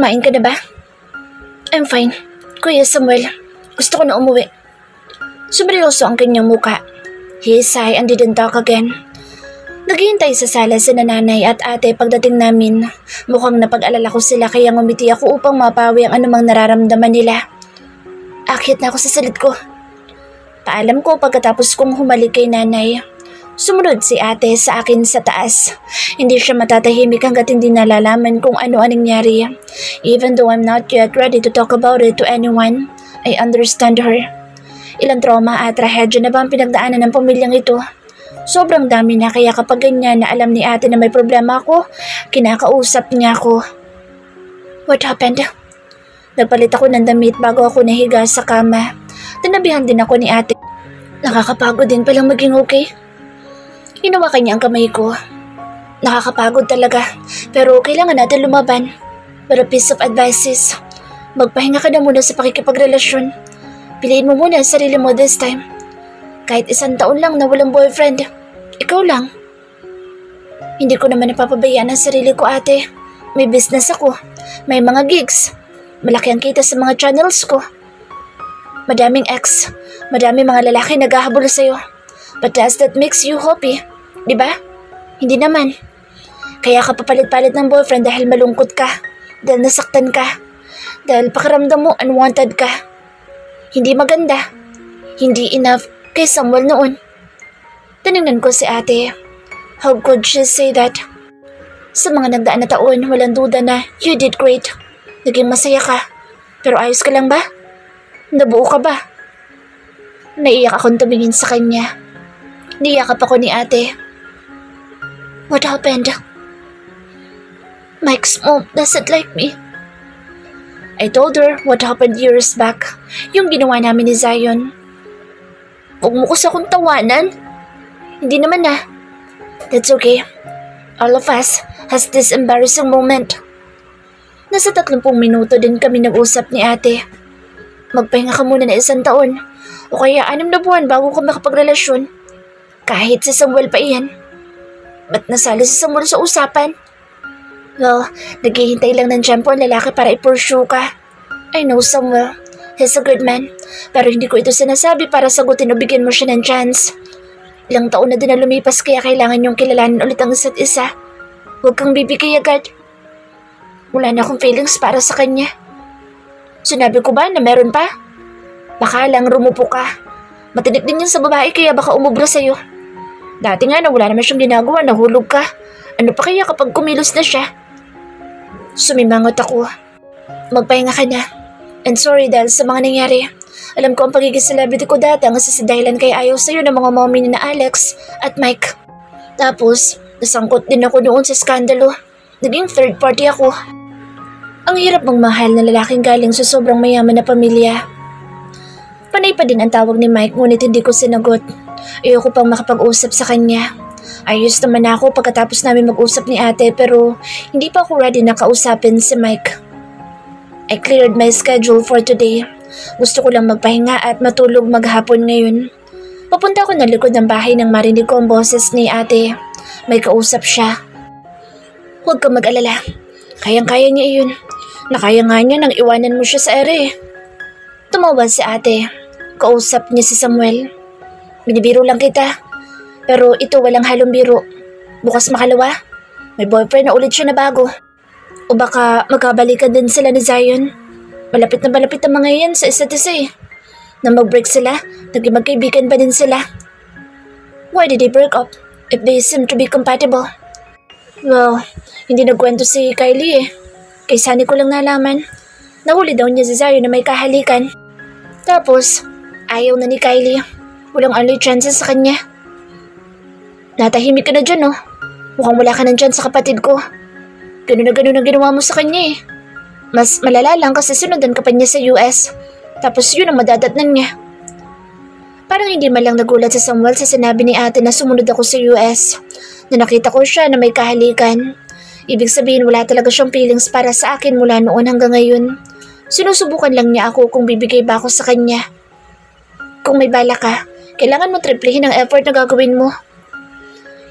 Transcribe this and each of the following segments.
Kumain ka na ba? I'm fine. Kuya Samuel, gusto ko na umuwi. Sumeryoso ang kanyang muka. He sighed and didn't talk again. Naghihintay sa sala si nanay at ate pagdating namin. Mukhang napag-alala ko sila kaya ngumiti ako upang mapawi ang anumang nararamdaman nila. Akyat na ako sa silid ko. Paalam ko pagkatapos kong humalik kay nanay. Sumunod si ate sa akin sa taas. Hindi siya matatahimik hanggat hindi nalalaman kung ano ang nangyari. Even though I'm not yet ready to talk about it to anyone, I understand her. Ilang trauma at trahedya na ba ang pinagdaanan ng pamilyang ito? Sobrang dami na kaya kapag ganyan na alam ni ate na may problema ako, kinakausap niya ako. What happened? Nagpalit ako ng damit bago ako nahiga sa kama. Tinabihan din ako ni ate. Nakakapagod din palang maging okay. Hinawakan niya ang kamay ko. Nakakapagod talaga, pero kailangan natin lumaban. But a piece of advice is, magpahinga ka na muna sa pakikipagrelasyon. Piliin mo muna ang sarili mo this time. Kahit 1 taon lang na walang boyfriend, ikaw lang. Hindi ko naman napapabayaan ang sarili ko, ate. May business ako, may mga gigs. Malaki ang kita sa mga channels ko. Madaming ex, madaming mga lalaki naghahabol sa'yo. But does that makes you happy? Diba? Hindi naman. Kaya ka papalit-palit ng boyfriend dahil malungkot ka, dahil nasaktan ka, dahil pakiramdam mo unwanted ka. Hindi maganda. Hindi enough kay Samuel noon. Tinignan ko si ate. How could she say that? Sa mga nagdaan na taon, walang duda na you did great. Naging masaya ka. Pero ayos ka lang ba? Nabuo ka ba? Naiyak akong tumingin sa kanya. Niyakap ako ni ate. What happened? Mike's mom doesn't like me. I told her what happened years back. Yung ginawa namin ni Zion. Huwag mo ko sa kong tawanan. Hindi naman na. That's okay. All of us has this embarrassing moment. Nasa 30 minuto din kami nag-usap ni ate. Magpahinga ka muna na 1 taon. O kaya 6 na buwan bago ka makapagrelasyon. Kahit si Samuel pa iyan. Ba't nasali si Samuel sa usapan? Well, naghihintay lang ng tiyempo ang lalaki para i-pursue ka. I know Samuel. He's a good man. Pero hindi ko ito sinasabi para sagutin o bigyan mo siya ng chance. Ilang taon na din na lumipas kaya kailangan niyong kilalanin ulit ang isa't isa. Huwag kang bibigay agad. Wala na akong feelings para sa kanya. Sinabi ko ba na meron pa? Baka lang rumupo ka. Matinik din yan sa babae kaya baka umubra sa'yo. Dati nga na wala naman siyang ginagawa, nahulog ka. Ano pa kaya kapag kumilos na siya? Sumimangot ako. Magpahinga ka na. And sorry dahil sa mga nangyari. Alam ko ang pagiging celebrity ko dati ang dahilan kay ayaw sa'yo ng mga mommy ni na Alex at Mike. Tapos, nasangkot din ako noon sa skandalo. Naging third party ako. Ang hirap magmahal na lalaking galing sa sobrang mayaman na pamilya. Panay pa din ang tawag ni Mike ngunit hindi ko sinagot. Ayoko pang makapag-usap sa kanya. Ayos naman ako pagkatapos namin mag-usap ni ate pero hindi pa ako ready na kausapin si Mike. I cleared my schedule for today. Gusto ko lang magpahinga at matulog maghapon ngayon. Papunta ako ng likod ng bahay nang marinig ko ang boses ni ate. May kausap siya. Huwag kang mag-alala. Kayang-kaya niya iyon. Nakaya nga niya nang iwanan mo siya sa ere. Tumawa si ate. Kausap niya si Samuel. Binibiro lang kita. Pero ito walang halong biro. Bukas makalawa, may boyfriend na ulit siya na bago. O baka magkabalikan din sila ni Zion. Malapit na malapit ang mga yan sa isa't isa eh. Nang mag-break sila, naging magkaibigan pa din sila. Why did they break up if they seem to be compatible? Well, hindi nagkwento si Kylie eh. Kay Sunny ko lang nalaman. Nahuli daw niya si Zion na may kahalikan. Tapos, ayaw na ni Kylie. Walang only chances sa kanya. Natahimik ka na dyan, oh. Mukhang wala ka na dyan sa kapatid ko. Ganun na ganun ang ginawa mo sa kanya, eh. Mas malala lang kasi sinundan ka pa niya sa US. Tapos yun ang madadatnan niya. Parang hindi man lang nagulat si Samuel sa sinabi ni ate na sumunod ako sa US. Na nakita ko siya na may kahalikan. Ibig sabihin wala talaga siyang feelings para sa akin mula noon hanggang ngayon. Sinusubukan lang niya ako kung bibigay ba ako sa kanya. Kung may bala ka, kailangan mo triplehin ang effort na gagawin mo.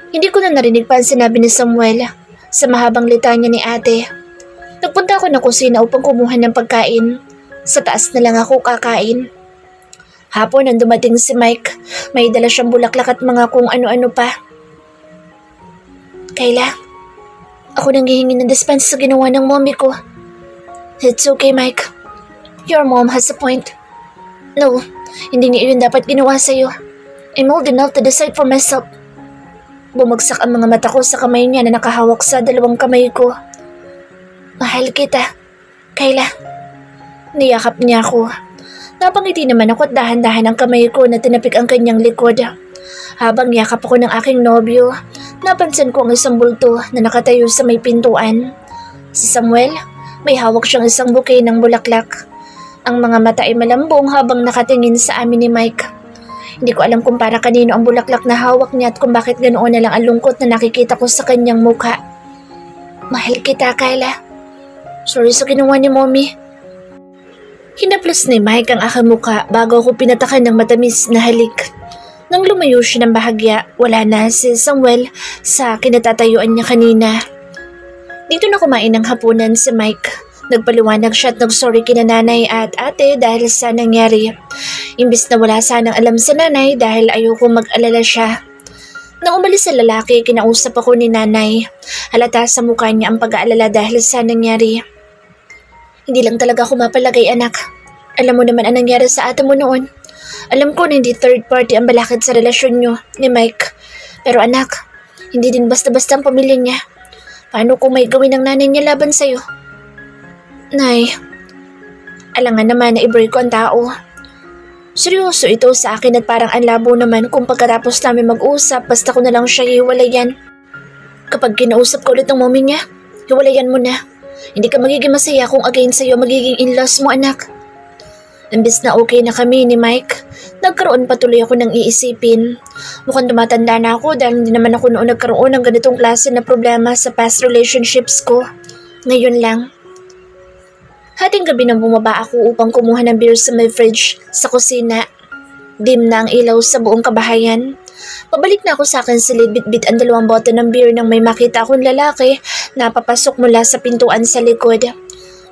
Hindi ko na narinig pa ang sinabi ni Samuel sa mahabang litanya ni ate. Nagpunta ako ng kusina upang kumuha ng pagkain. Sa taas na lang ako kakain. Hapon nang dumating si Mike, may dala siyang bulaklak at mga kung ano-ano pa. Kayla, ako nang hihingi ng dispense sa ginawa ng mommy ko. It's okay, Mike. Your mom has a point. No, hindi niya yun dapat ginawa sa'yo. I'm old enough to decide for myself. Bumagsak ang mga mata ko sa kamay niya na nakahawak sa dalawang kamay ko. Mahal kita, Kayla. Niyakap niya ako. Napangiti naman ako at dahan-dahan ang kamay ko na tinapik ang kanyang likod. Habang yakap ako ng aking nobyo, napansin ko ang isang bulto na nakatayo sa may pintuan. Si Samuel, may hawak siyang isang bouquet ng bulaklak. Ang mga mata ay malambong habang nakatingin sa amin ni Mike. Hindi ko alam kung para kanino ang bulaklak na hawak niya at kung bakit ganoon na lang ang lungkot na nakikita ko sa kanyang mukha. Mahal kita, Kayla. Sorry sa ginawa ni Mommy. Hinaplos ni Mike ang aking mukha bago ako pinatakan ng matamis na halik. Nang lumayo siya ng bahagya, wala na si Samuel sa kinatatayuan niya kanina. Dito na kumain ng hapunan si Mike. Nagpaliwanag siya at nag-sorry kina nanay at ate dahil sa nangyari. Imbis na wala sanang alam sa nanay dahil ayoko mag-alala siya. Nang umalis sa lalaki, kinausap ako ni nanay. Halata sa mukha niya ang pag-aalala dahil sa nangyari. Hindi lang talaga ako mapalagay, anak. Alam mo naman ang nangyari sa ate mo noon. Alam ko na hindi third party ang balakid sa relasyon niyo ni Mike. Pero anak, hindi din basta-basta ang pamilya niya. Paano kung may gawin ng nanay niya laban sa'yo? Nay, alangan naman na i-break ko ang tao. Seryoso ito sa akin at parang ang labo naman kung pagkatapos namin mag-usap basta ko na lang siya hiwalayan. Kapag kinausap ko ulit ng mommy niya, hiwalayan mo na. Hindi ka magiging masaya kung again sa'yo magiging in-laws mo, anak. Imbes na okay na kami ni Mike, nagkaroon patuloy ako ng iisipin. Mukhang tumatanda na ako dahil hindi naman ako noon nagkaroon ng ganitong klase na problema sa past relationships ko. Ngayon lang. Hating gabi nang bumaba ako upang kumuha ng beer sa may fridge sa kusina. Dim na ang ilaw sa buong kabahayan. Pabalik na ako sa akin silid bitbit ang 2 bote ng beer nang may makita akong lalaki na papasok mula sa pintuan sa likod.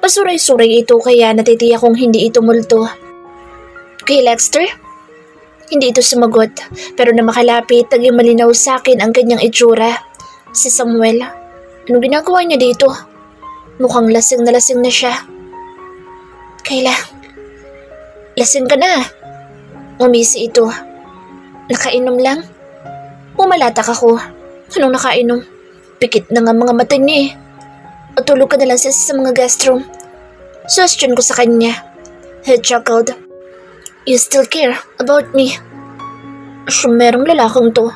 Pasuray-suray ito kaya natitiyak kong hindi ito multo. Kay Lexter? Hindi ito sumagot pero na makalapit naging malinaw sa akin ang kanyang itsura. Si Samuel. Anong ginagawa niya dito? Mukhang lasing na siya. Kayla, lasing ka na. Umisi ito. Nakainom lang? Pumalatak ako. Anong nakainom? Pikit na nga mga mata niya eh. O tulog ka na lang sa mga guest room. Suggestion ko sa kanya. He chuckled. You still care about me? Merong lalakang to.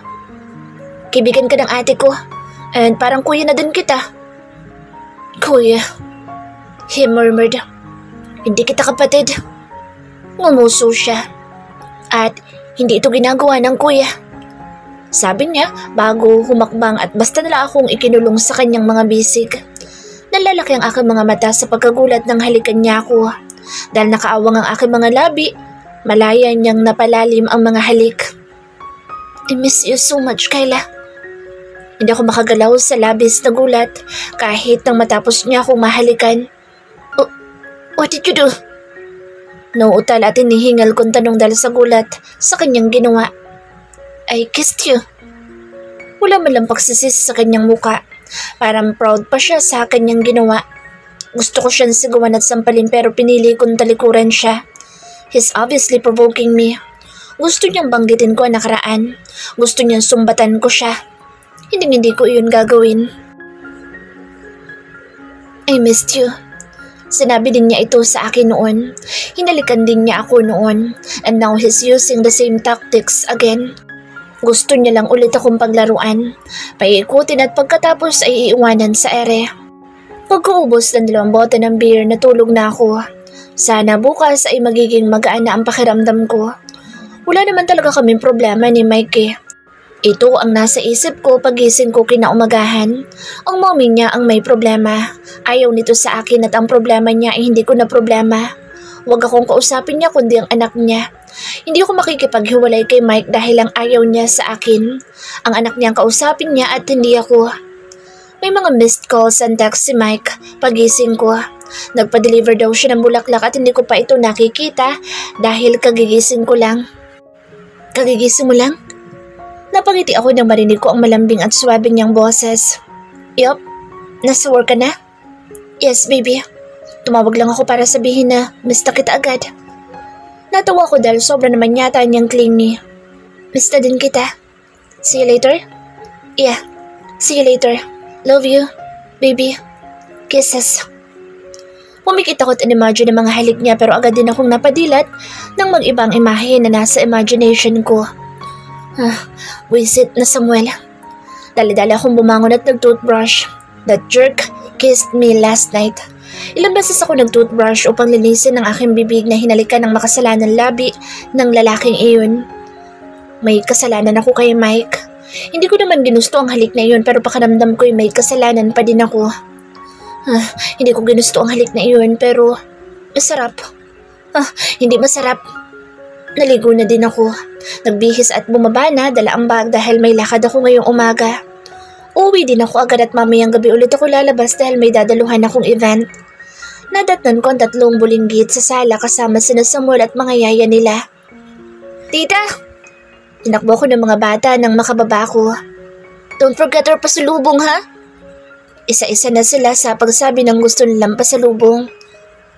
Kaibigan ka ng ate ko. And parang kuya na din kita. Kuya. He murmured. Hindi kita kapatid. Ngumuso siya. At hindi ito ginagawa ng kuya. Sabi niya bago humakbang at basta nala akong ikinulong sa kanyang mga bisig. Nalalaki ang aking mga mata sa pagkagulat ng halikan niya ako. Dahil nakaawang ang aking mga labi, malaya niyang napalalim ang mga halik. I miss you so much, Kayla. Hindi ako makagalaw sa labis na gulat kahit nang matapos niya akong mahalikan. What did you do? Nauutal at hinihingal kong tanong dahil sa gulat sa kanyang ginawa. I kissed you. Wala man lang pagsisisi sa kanyang muka. Parang proud pa siya sa kanyang ginawa. Gusto ko siyang sigawan at sampalin pero pinili kong talikuran siya. He's obviously provoking me. Gusto niyang banggitin ko ang nakaraan. Gusto niyang sumbatan ko siya. Hindi ko iyon gagawin. I missed you. Sinabi din niya ito sa akin noon. Hinalikan din niya ako noon. And now he's using the same tactics again. Gusto niya lang ulit akong paglaruan. Paikutin at pagkatapos ay iiwanan sa ere. Pagkaubos ng 2 bote ng beer, natulog na ako. Sana bukas ay magiging magaan na ang pakiramdam ko. Wala naman talaga kaming problema ni Mikey. Ito ang nasa isip ko pagising ko kinaumagahan. Ang mommy niya ang may problema. Ayaw nito sa akin at ang problema niya ay hindi ko na problema. Huwag akong kausapin niya kundi ang anak niya. Hindi ako makikipaghiwalay kay Mike dahil lang ayaw niya sa akin. Ang anak niya ang kausapin niya at hindi ako. May mga missed calls and text si Mike pagising ko. Nagpa-deliver daw siya ng bulaklak at hindi ko pa ito nakikita dahil kagigising ko lang. Kagigising mo lang? Napangiti ako nang marinig ko ang malambing at swabing niyang boses. Yup, nasa work ka na? Yes, baby. Tumawag lang ako para sabihin na miss na kita agad. Natawa ko dahil sobra naman yata niyang clingy. Miss na din kita. See you later? Yeah, see you later. Love you, baby. Kisses. Pumikit ako at in-imagine ang mga halik niya pero agad din akong napadilat ng mag-ibang imahe na nasa imagination ko. Wisit na Samuel. Dali-dali akong bumangon at nag-toothbrush. That jerk kissed me last night. Ilang beses ako nag-toothbrush upang linisin ang aking bibig na hinalikan ng makasalanang labi ng lalaking iyon. May kasalanan ako kay Mike. Hindi ko naman ginusto ang halik na iyon pero pakiramdam ko'y may kasalanan pa din ako. Hindi ko ginusto ang halik na iyon pero masarap. Hindi masarap. Naligo na din ako. Nagbihis at bumaba na, dala ang bag dahil may lakad ako ngayong umaga. Uuwi din ako agad at mamayang gabi ulit ako lalabas dahil may dadaluhan akong event. Nadatnan ko ang 3 bulinggit sa sala kasama sina Samuel at mga yaya nila. Tita! Tinakbo ko ng mga bata nang makababa ko. Don't forget our pasalubong, ha? Isa-isa na sila sa pagsabi ng gusto nilang pasalubong.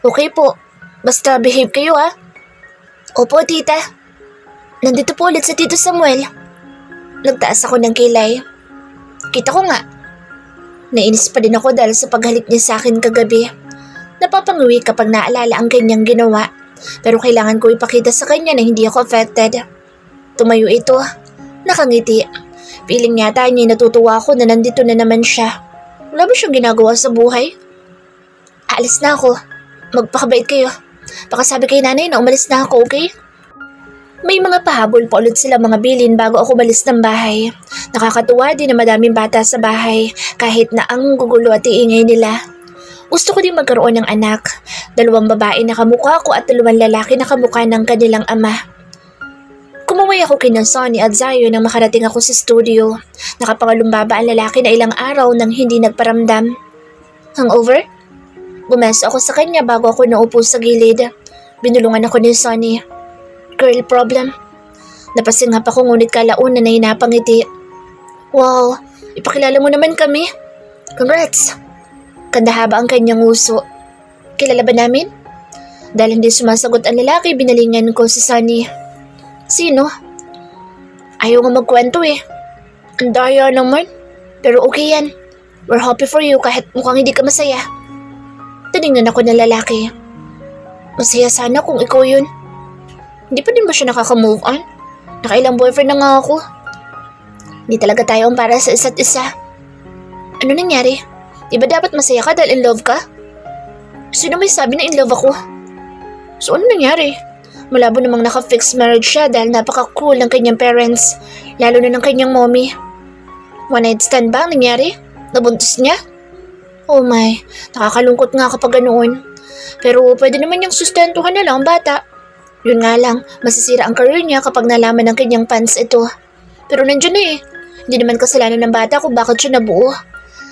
Okay po, basta behave kayo, ha? Opo, tita. Nandito po ulit si Tito Samuel. Nagtaas ako ng kilay. Kita ko nga. Nainis pa din ako dahil sa paghalik niya sa akin kagabi. Napapanguwi kapag naalala ang kanyang ginawa. Pero kailangan ko ipakita sa kanya na hindi ako affected. Tumayo ito. Nakangiti. Feeling yata niya natutuwa ako na nandito na naman siya. Wala ba siyang ginagawa sa buhay? Aalis na ako. Magpakabait kayo. Pakasabi kay nanay na umalis na ako, okay? May mga pahabol pa ulit sila mga bilin bago ako malis ng bahay. Nakakatuwa din na madaming bata sa bahay kahit na ang gugulo at iingay nila. Gusto ko din magkaroon ng anak. 2 babae na kamukha ko at 2 lalaki na kamukha ng kanilang ama. Kumaway ako kina Sonny at Zion nang makarating ako sa studio. Nakapangalumbaba ang lalaki na ilang araw nang hindi nagparamdam. Hangover? Bumeso ako sa kanya bago ako naupo sa gilid. Binulungan ako ni Sonny. Girl problem. Napasingap ako ngunit kalaunan na hinapangiti. Wow, ipakilala mo naman kami. Congrats. Kandahaba ang kanyang uso. Kilala ba namin? Dahil hindi sumasagot ang lalaki, binalingan ko si Sonny. Sino? Ayaw nga magkwento eh. Ang daya naman. Pero okay yan. We're happy for you kahit mukhang hindi ka masaya. Tinignan ako ng lalaki. Masaya sana kung ikaw yun. Hindi pa din ba siya nakaka-move on? Nakailang boyfriend na nga ako. Hindi talaga tayo ang para sa isa't isa. Ano nangyari? Di ba dapat masaya ka dahil in love ka? Sino may sabi na in love ako? So ano nangyari? Malabo namang naka-fixed marriage siya dahil napaka-cool ng kanyang parents, lalo na ng kanyang mommy. One night stand ba ang nangyari? Nabuntis niya? Oh my, nakakalungkot nga kapag ganoon. Pero pwede naman niyang sustentuhan na lang ang bata. Yun nga lang, masisira ang career niya kapag nalaman ng kanyang fans ito. Pero nandiyan na eh. Hindi naman kasalanan ng bata kung bakit siya nabuo.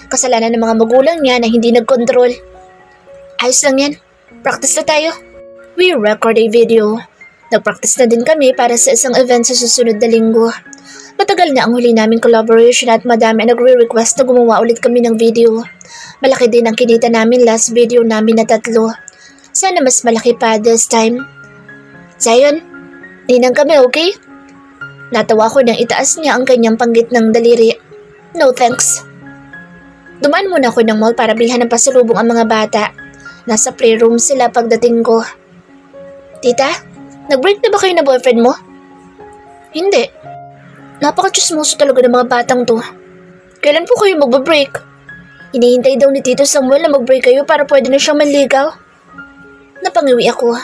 Kasalanan ng mga magulang niya na hindi nagkontrol. Ayos lang yan. Practice na tayo. We record a video. Nagpractice na din kami para sa isang event sa susunod na linggo. Matagal na ang huli naming collaboration at madami ang nagre-request na gumawa ulit kami ng video. Malaki din ang kinita namin last video namin na 3. Sana mas malaki pa this time. Zion, ninang kami, okay? Natawa ko nang itaas niya ang kanyang panggit ng daliri. No thanks. Dumaan muna ako ng mall para bilhan ng pasalubong ang mga bata. Nasa playroom sila pagdating ko. Tita, nag-break na ba kayo na boyfriend mo? Hindi. Napaka-chismoso talaga ng mga batang to. Kailan po kayo magbe-break? Hinihintay daw ni Tito Samuel na mag-break kayo para pwede na siyang manligaw. Napangiwi ako.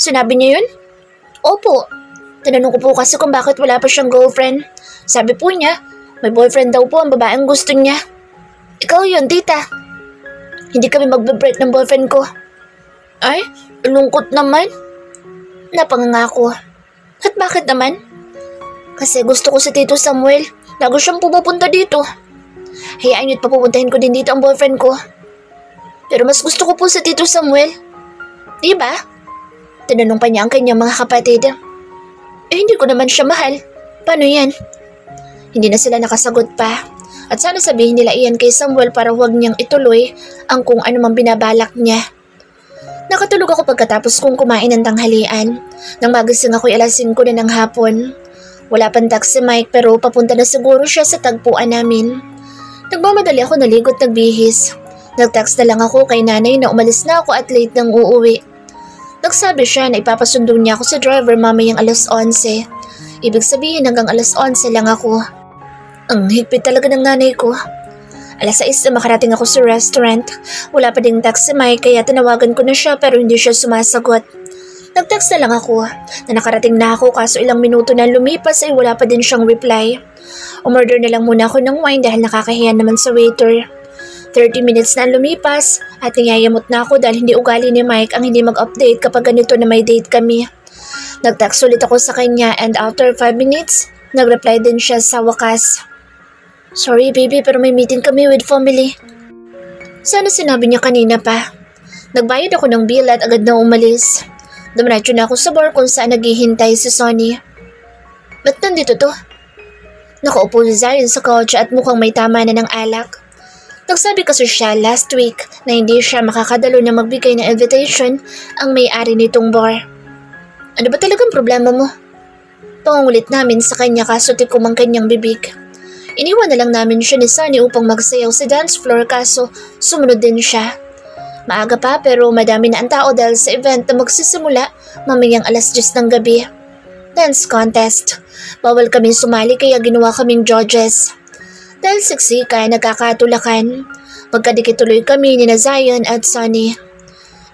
Sinabi niya yun? Opo. Tinanong ko po kasi kung bakit wala pa siyang girlfriend. Sabi po niya, may boyfriend daw po ang babaeng gusto niya. Ikaw yun, tita. Hindi kami magbe-break ng boyfriend ko. Ay, lungkot naman. Napangangako. At bakit naman? Kasi gusto ko si Tito Samuel. Bago siyang pumupunta dito. Hayaan niyo't papupuntahin ko din dito ang boyfriend ko. Pero mas gusto ko po sa Tito Samuel. Di ba? Tinanong pa niya ang kanyang mga kapatid. Hindi ko naman siya mahal. Paano yan? Hindi na sila nakasagot pa. At sana sabihin nila iyan kay Samuel para huwag niyang ituloy ang kung ano mang binabalak niya. Nakatulog ako pagkatapos kong kumain ng tanghalian. Nang magising ako'y alas 5 na ng hapon. Wala pang taxi Mike pero papunta na siguro siya sa tagpuan namin. Nagmamadali ako naligot nagbihis. Nag-text na lang ako kay nanay na umalis na ako at late nang uuwi. Nagsabi siya na ipapasundo niya ako sa driver mamayang alas 11. Ibig sabihin hanggang alas 11 lang ako. Ang higpit talaga ng nanay ko. Alas 6 na makarating ako sa restaurant. Wala pa ding taxi Mike kaya tinawagan ko na siya pero hindi siya sumasagot. Nag-text na lang ako na nakarating na ako kaso ilang minuto na lumipas ay wala pa din siyang reply. Umorder na lang muna ako ng wine dahil nakakahiya naman sa waiter. 30 minutes na lumipas at niyayamot na ako dahil hindi ugali ni Mike ang hindi mag-update kapag ganito na may date kami. Nag-text ulit ako sa kanya and after 5 minutes, nag-reply din siya sa wakas. Sorry baby pero may meeting kami with family. Sana sinabi niya kanina pa. Nagbayad ako ng bill at agad na umalis. Dumiretso na ako sa bar kung saan naghihintay si Sonny. Ba't nandito to? Nakaupo si Zion sa couch at mukhang may tama na ng alak. Nagsabi kasi siya last week na hindi siya makakadalo na magbigay ng invitation ang may-ari nitong bar. Ano ba talagang problema mo? Pangungulit namin sa kanya kaso tikom ang kanyang bibig. Iniwan na lang namin siya ni Sonny upang magsayaw sa dance floor kaso sumunod din siya. Maaga pa pero madami na ang tao dahil sa event na magsisimula mamayang alas 10 ng gabi. Dance contest. Bawal kaming sumali kaya ginawa kaming judges. Dahil siksikan, nagkakatulakan. Magkadikit tuloy kami ni na Zion at Sonny.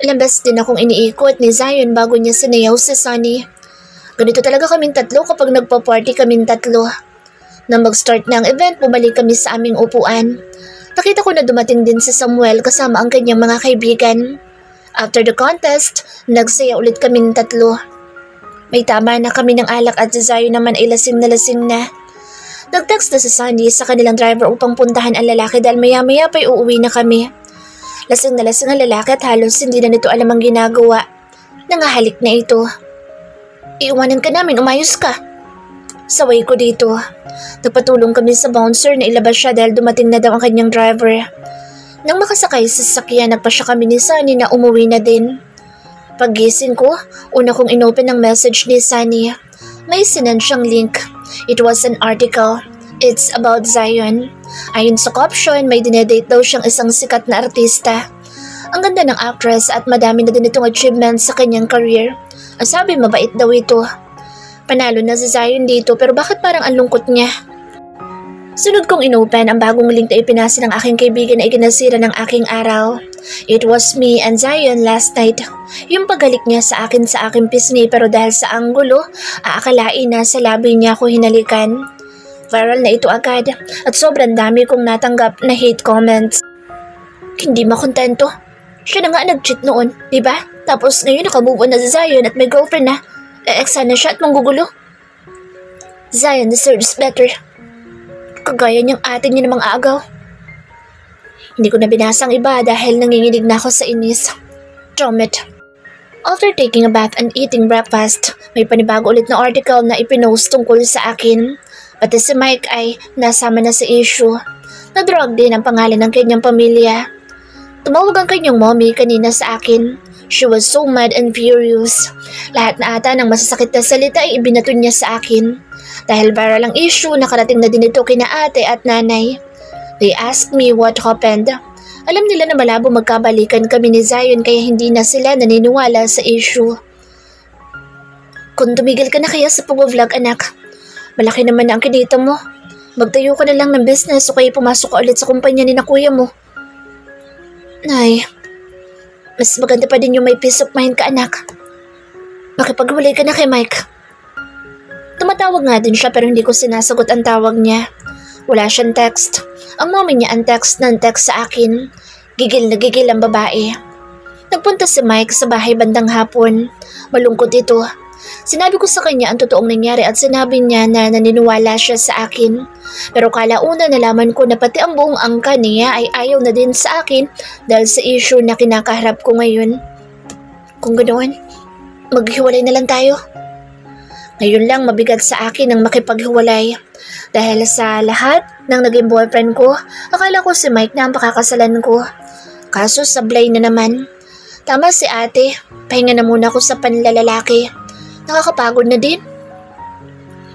Ilang beses din akong iniikot ni Zion bago niya sinayaw si Sonny. Ganito talaga kaming tatlo kapag nagpa-party kaming tatlo. Nang mag-start na ang event, bumalik kami sa aming upuan. Nakita ko na dumating din si Samuel kasama ang kanyang mga kaibigan. After the contest, nagsaya ulit kaming tatlo. May tama na kami ng alak at si Zion naman ay lasing na. Nag-text na si Sonny sa kanilang driver upang puntahan ang lalaki dahil maya-maya pa'y uuwi na kami. Lasing na lasing ang lalaki at halos hindi na nito alam ang ginagawa. Nangahalik na ito. Iiwanan ka namin, umayos ka. Saway ko dito. Nagpatulong kami sa bouncer na ilabas siya dahil dumating na daw ang kanyang driver. Nang makasakay sa sasakyan, nagpasya kami ni Sonny na umuwi na din. Paggising ko, una kong inopen ang message ni Sonny. May sinend siyang link. It was an article. It's about Zion. Ayon sa caption, may dinedate daw siyang isang sikat na artista. Ang ganda ng actress at madami na din itong achievements sa kanyang career. Ang sabi, mabait daw ito. Panalo na si Zion dito pero bakit parang ang lungkot niya? Sunod kong inopen ang bagong link na ipinasa ng aking kaibigan na ikinasira ng aking araw. It was me and Zion last night. Yung paghalik niya sa aking pisngi pero dahil sa anggulo, aakalain na sa labi niya ako hinalikan. Viral na ito agad at sobrang dami kong natanggap na hate comments. Hindi makontento. Siya na nga nag-cheat noon, di ba? Tapos ngayon nakamove on na si Zion at may girlfriend na. Eeksa na siya at manggugulo. Zion deserves better. Kagaya niyang ate niya namang agaw. Hindi ko na binasa ang iba dahil nanginginig na ako sa inis. Damn it. After taking a bath and eating breakfast, may panibago ulit na article na ipinost tungkol sa akin. Pati si Mike ay nasama na sa issue. Na-drug din ang pangalan ng kanyang pamilya. Tumawag ang kanyang mommy kanina sa akin. She was so mad and furious. Lahat na ata ng masasakit na salita ay ibinato niya sa akin. Dahil viral ang issue, nakarating na din ito kina ate at nanay. They asked me what happened. Alam nila na malabo magkabalikan kami ni Zion kaya hindi na sila naniniwala sa issue. Kung tumigil ka na kaya sa pag-vlog anak, malaki naman na ang kinita mo. Magtayo ka na lang ng business o kaya pumasok ka ulit sa kumpanya ni na kuya mo. Nay, mas maganda pa din yung may peace of mind ka anak. Makipaghiwalay ka na kay Mike. Tumatawag nga din siya pero hindi ko sinasagot ang tawag niya. Wala siyang text. Ang mommy niya ang text ng text sa akin. Gigil na gigil ang babae. Nagpunta si Mike sa bahay bandang hapon. Malungkot ito. Sinabi ko sa kanya ang totoong nangyari at sinabi niya na naniniwala siya sa akin. Pero kalauna nalaman ko na pati ang buong angka niya ay ayaw na din sa akin dahil sa issue na kinakaharap ko ngayon. Kung ganoon, maghiwalay na lang tayo. Ngayon lang mabigat sa akin ang makipaghiwalay. Dahil sa lahat ng naging boyfriend ko, akala ko si Mike na ang pakakasalan ko. Kaso sablay na naman. Tama si ate, pahinga na muna ako sa panlalalaki. Nakakapagod na din.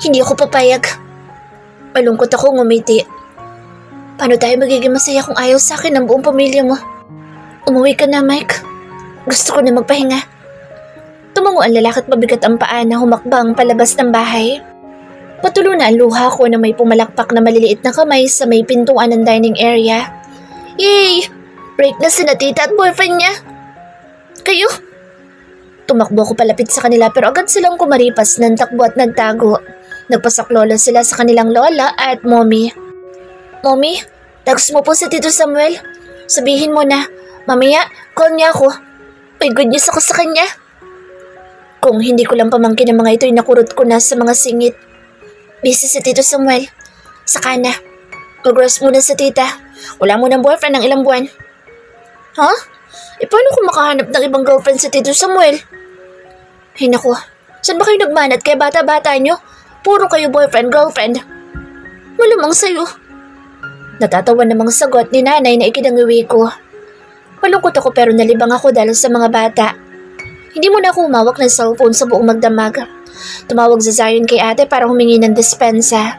Hindi ako papayag. Malungkot ako ngumiti. Paano tayo magiging masaya kung ayaw sa akin ng buong pamilya mo? Umuwi ka na, Mike. Gusto ko na magpahinga. Tumango ang lalaki at mabigat ang paa na humakbang palabas ng bahay. Patulo na ang luha ko na may pumalakpak na maliliit na kamay sa may pintuan ng dining area. Yay! Break na sina tita at boyfriend niya. Kayo? Tumakbo ako palapit sa kanila pero agad silang kumaripas ng takbo at nagtago. Nagpasaklolo sila sa kanilang lola at mommy. Mommy, text mo po si Tito Samuel. Sabihin mo na, mamaya, call niya ako. May good news ako sa kanya. Kung hindi ko lang pamangkin ang mga ito ay nakurot ko na sa mga singit. Busy si Tito Samuel. Saka na. Mag-rest muna sa tita. Wala mo ng boyfriend ng ilang buwan. Huh? Paano kung makahanap ng ibang girlfriend si Tito Samuel? Ay naku, saan ba kayo nagmanat kaya bata-bata nyo? Puro kayo boyfriend-girlfriend. Malamang sa'yo. Natatawa namang sagot ni nanay na ikinangiwi ko. Malungkot ako pero nalibang ako dahil sa mga bata. Hindi mo na ako humawak ng cellphone sa buong magdamag. Tumawag si Zion kay ate para humingi ng dispensa.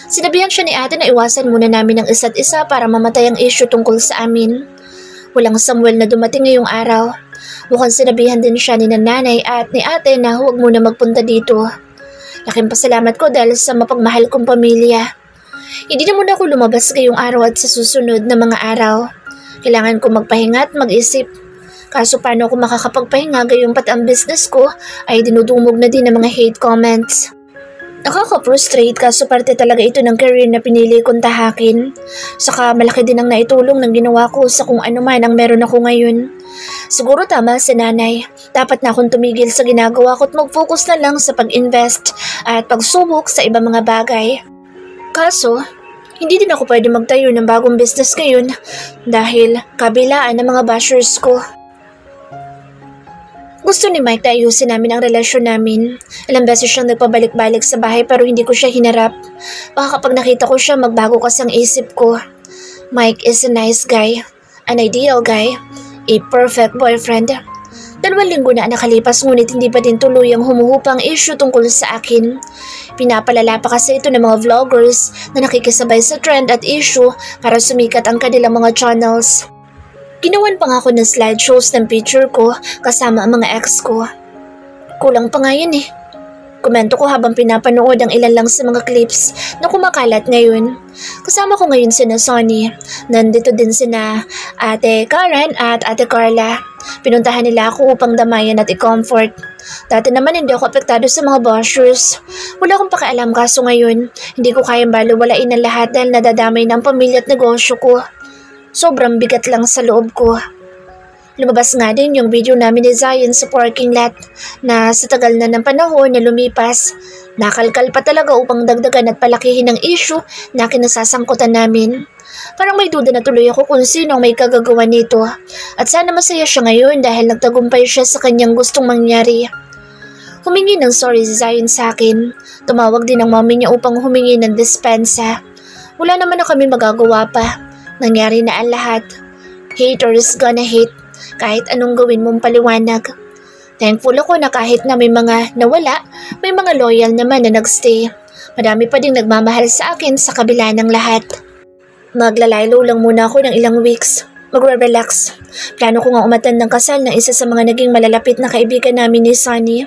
Sinabihan siya ni ate na iwasan muna namin ang isa't isa para mamatay ang issue tungkol sa amin. Walang Samuel na dumating ngayong araw. Mukhang sinabihan din siya ni nanay at ni ate na huwag muna magpunta dito. Laking pasalamat ko dahil sa mapagmahal kong pamilya. Hindi na muna ako lumabas ngayong araw at sa susunod na mga araw. Kailangan ko magpahinga at mag-isip. Kaso paano ako makakapagpahinga gayong pat ang business ko ay dinudumog na din ng mga hate comments. Nakaka-frustrate kaso parte talaga ito ng career na pinili kong tahakin. Saka malaki din ang naitulong ng ginawa ko sa kung ano man ang meron ako ngayon. Siguro tama si nanay. Dapat na akong tumigil sa ginagawa ko at mag-focus na lang sa pag-invest at pagsubok sa ibang mga bagay. Kaso, hindi din ako pwede magtayo ng bagong business ngayon dahil kabilaan ng mga bashers ko. Gusto ni Mike na ayusin namin ang relasyon namin. Ilang beses siyang nagpabalik-balik sa bahay pero hindi ko siya hinarap. Baka kapag nakita ko siya magbago kasi ang isip ko. Mike is a nice guy, an ideal guy, a perfect boyfriend. 2 linggo na nakalipas ngunit hindi pa din tuluyang humuhupa ang issue tungkol sa akin. Pinapalala pa kasi ito ng mga vloggers na nakikisabay sa trend at issue para sumikat ang kanilang mga channels. Ginawan pa nga ako ng slideshows ng picture ko kasama ang mga ex ko. Kulang pa nga yun eh. Komento ko habang pinapanood ang ilan lang sa mga clips na kumakalat ngayon. Kasama ko ngayon sina Sonny. Nandito din sina Ate Karen at Ate Carla. Pinuntahan nila ako upang damayan at i-comfort. Dati naman hindi ako apektado sa mga bashers. Wala akong pakialam kaso ngayon. Hindi ko kayang baliwalain ang lahat dahil nadadamay ng pamilya at negosyo ko. Sobrang bigat lang sa loob ko. Lumabas nga din yung video namin ni Zion sa parking lot na sa tagal na ng panahon na lumipas, nakalkal pa talaga upang dagdagan at palakihin ang issue na kinasasangkutan namin. Parang may duda na tuloy ako kung sino ang may kagagawa nito at sana masaya siya ngayon dahil nagtagumpay siya sa kanyang gustong mangyari. Humingi ng sorry si Zion sa akin. Tumawag din ang mommy niya upang humingi ng dispensa. Wala naman na kami magagawa pa. Nangyari na ang lahat. Haters gonna hate kahit anong gawin mong paliwanag. Thankful ako na kahit na may mga nawala, may mga loyal naman na nagstay. Madami pa ding nagmamahal sa akin sa kabila ng lahat. Maglalaylo lang muna ako ng ilang weeks. Magre-relax. Plano ko nga umatan ng kasal ng isa sa mga naging malalapit na kaibigan namin ni Sunny.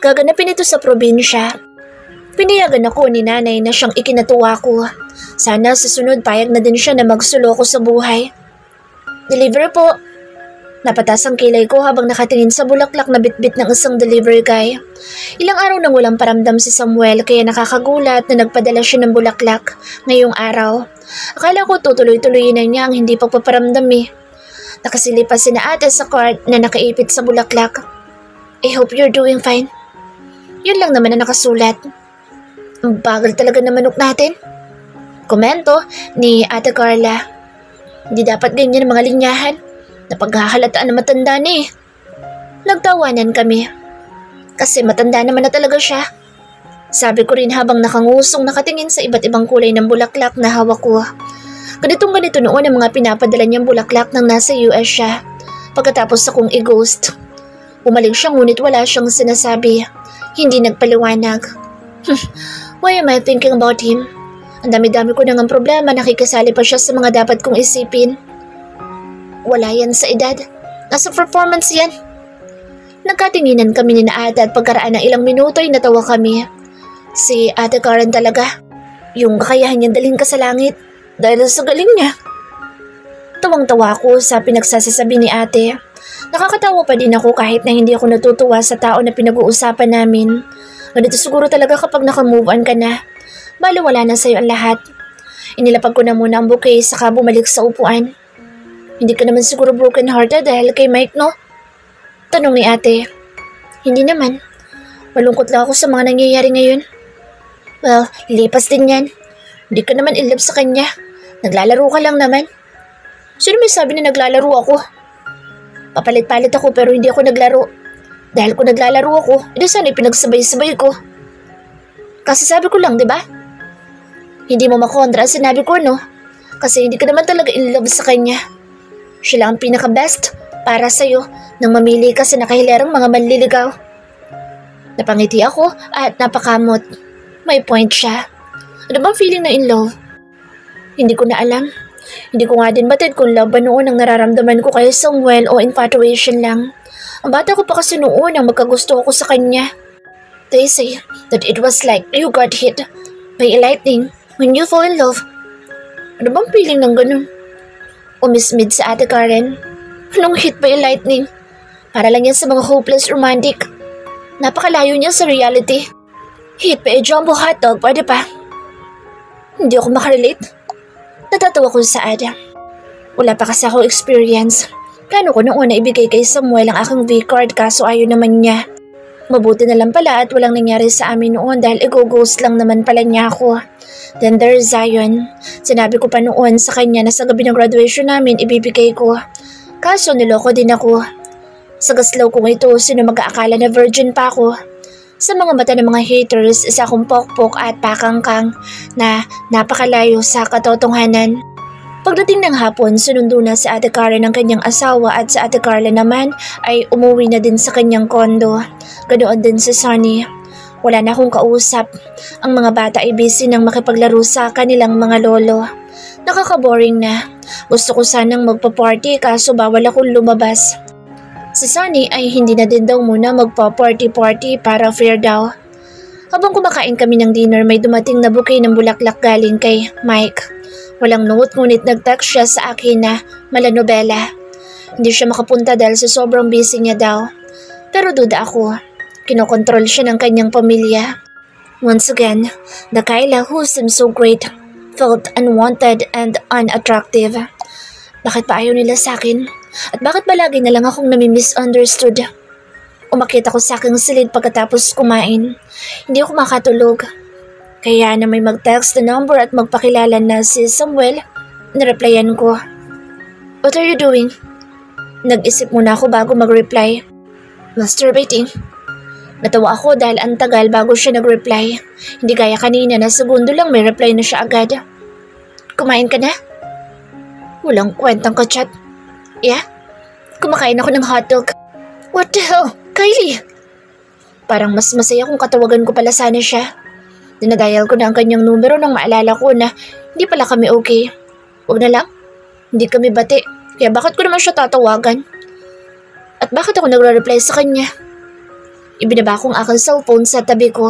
Gaganapin ito sa probinsya. Pinayagan ako ni nanay na siyang ikinatuwa ko. Sana sa sunod payag na din siya na magsulo ko sa buhay. Deliver po. Napatas ang kilay ko habang nakatingin sa bulaklak na bitbit ng isang delivery guy. Ilang araw nang walang paramdam si Samuel kaya nakakagulat na nagpadala siya ng bulaklak ngayong araw. Akala ko tutuloy-tuloy na niya ang hindi pagpaparamdam eh. Nakasilip pa sina ate sa card na nakaipit sa bulaklak. I hope you're doing fine. Yun lang naman ang nakasulat. Ang bagal talaga na manok natin. Komento ni Ate Carla. Hindi dapat ganyan ang mga linyahan. Napaghahalataan na matanda na eh. Nagtawanan kami. Kasi matanda naman na talaga siya. Sabi ko rin habang nakangusong nakatingin sa iba't ibang kulay ng bulaklak na hawak ko. Ganitong-ganito noon ang mga pinapadala niyang bulaklak nang nasa US siya. Pagkatapos akong i-ghost. Umaling siya ngunit wala siyang sinasabi. Hindi nagpaliwanag. Why am I thinking about him? Ang dami-dami ko nang ang problema, nakikisali pa siya sa mga dapat kong isipin. Wala yan sa edad. Nasa performance yan. Nagkatinginan kami ni na Ate at pagkaraan ng ilang minuto ay natawa kami. Si Ate Karen talaga. Yung kakayahan niyang dalhin ka sa langit dahil sa galing niya. Tawang-tawa ako sa pinagsasasabi ni Ate. Nakakatawa pa din ako kahit na hindi ako natutuwa sa tao na pinag-uusapan namin. Ganito siguro talaga kapag nakamove on ka na. Bali wala na sa'yo ang lahat. Inilapag ko na muna ang bouquet saka bumalik sa upuan. Hindi ka naman siguro broken hearted dahil kay Mike, no? Tanong ni Ate. Hindi naman. Malungkot lang ako sa mga nangyayari ngayon. Well, lipas din yan. Hindi ka naman in love sa kanya. Naglalaro ka lang naman. Sino may sabi na naglalaro ako? Papalit-palit ako pero hindi ako naglaro. Dahil kung naglalaro ako, edi sana pinagsabay-sabay ko. Kasi sabi ko lang, di ba? Hindi mo makontra ang sinabi ko, no? Kasi hindi ka naman talaga in love sa kanya. Siya lang ang pinaka-best para sa'yo nang mamili ka sa nakahilerang mga manliligaw. Napangiti ako at napakamot. May point siya. Ano bang feeling na in love? Hindi ko na alam. Hindi ko nga din batid kung love ba noon ang nararamdaman ko kay Samuel o infatuation lang. Ang bata ko pa kasi noon ang magkagusto ako sa kanya. They say that it was like you got hit by lightning when you fall in love. Ano bang feeling ng ganun? Umismid sa Ate Karen. Anong hit by lightning? Para lang yan sa mga hopeless romantic. Napakalayo niya sa reality. Hit by a jumbo hotdog, pwede pa. Hindi ako makarelate. Natatawa ko sa Ada. Wala pa kasi ako experience. Plano ko noon na ibigay kay Samuel ang aking V-card kaso ayaw naman niya. Mabuti na lang pala at walang nangyari sa amin noon dahil i-ghost lang naman pala niya ako. Then there's Zion. Sinabi ko pa noon sa kanya na sa gabi ng graduation namin ibibigay ko. Kaso niloko din ako. Sa gaslaw kong ito, sino mag-aakala na virgin pa ako? Sa mga mata ng mga haters, isa akong pokpok at pakangkang na napakalayo sa katotohanan. Pagdating ng hapon, sunundo na si Ate Karen ang kanyang asawa at si Ate Carla naman ay umuwi na din sa kanyang kondo. Ganoon din si Sunny. Wala na akong kausap. Ang mga bata ay busy nang makipaglaro sa kanilang mga lolo. Nakaka-boring na. Gusto ko sanang magpa-party kaso bawal akong lumabas. Si Sunny ay hindi na din daw muna magpa-party-party para fair daw. Habang kumakain kami ng dinner may dumating na bouquet ng bulaklak galing kay Mike. Walang note ngunit nag-text siya sa akin na malanobela. Hindi siya makapunta dahil sa sobrang busy niya daw. Pero duda ako. Kinokontrol siya ng kanyang pamilya. Once again, the Kyla who seemed so great felt unwanted and unattractive. Bakit pa ayaw nila sa akin? At bakit ba lagi na lang akong nami-misunderstood? Umakyat ako sa aking silid pagkatapos kumain. Hindi ako makatulog. Kaya na may mag-text na number at magpakilala na si Samuel, nareplyan ko. What are you doing? Nag-isip muna ako bago mag-reply. Masturbating. Natawa ako dahil ang tagal bago siya nag-reply. Hindi gaya kanina na segundo lang may reply na siya agad. Kumain ka na? Walang kwentang ka-chat. Yeah? Kumakain ako ng hotdog. What the hell? Kylie! Parang mas masaya kung katawagan ko pala sana siya. Dinadial ko na ang kanyang numero nang maalala ko na hindi pala kami okay. Huwag na lang. Hindi kami bati. Kaya bakit ko naman siya tatawagan? At bakit ako nagre-reply sa kanya? Ibinaba ko ang aking cellphone sa tabi ko.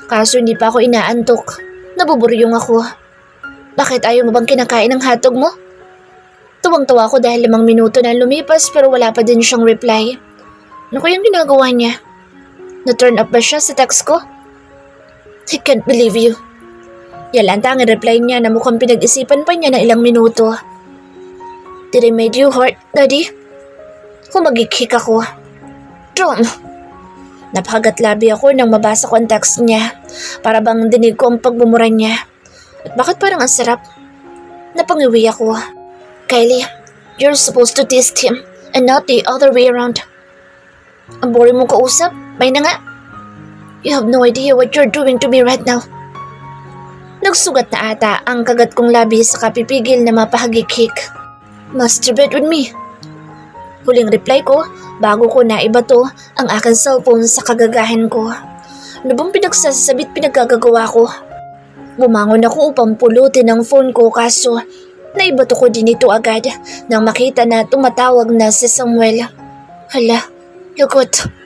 Kaso hindi pa ako inaantok. Nabuburyong ako. Bakit ayaw mo bang kinakain ng hotdog mo? Tuwang-tawa ko dahil 5 minuto na lumipas pero wala pa din siyang reply. Ano kayang ginagawa niya? Na-turn up ba siya sa text ko? I can't believe you. Yalanta ang reply niya na mukhang pinag-isipan pa niya na ilang minuto. Did I made you hurt, Daddy? Humagik-hik ako. Tom! Napakagatlabi ako nang mabasa ko ang text niya. Para bang dinig ko ang pagmumura niya. At bakit parang ang sarap? Napangiwi ako. Kylie, you're supposed to tease him and not the other way around. Ang boring mong kausap. May na nga. You have no idea what you're doing to me right now. Nagsugat na ata ang kagat kong labi sa kapipigil na mapahagikik. Masturbate with me. Huling reply ko bago ko na ibato ang aking cellphone sa kagagahin ko. Ano bang pinagsasabit pinagagagawa ko? Bumangon ako upang pulutin ang phone ko kaso naibato ko din ito agad nang makita na tumatawag na si Samuel. Hala, lagot.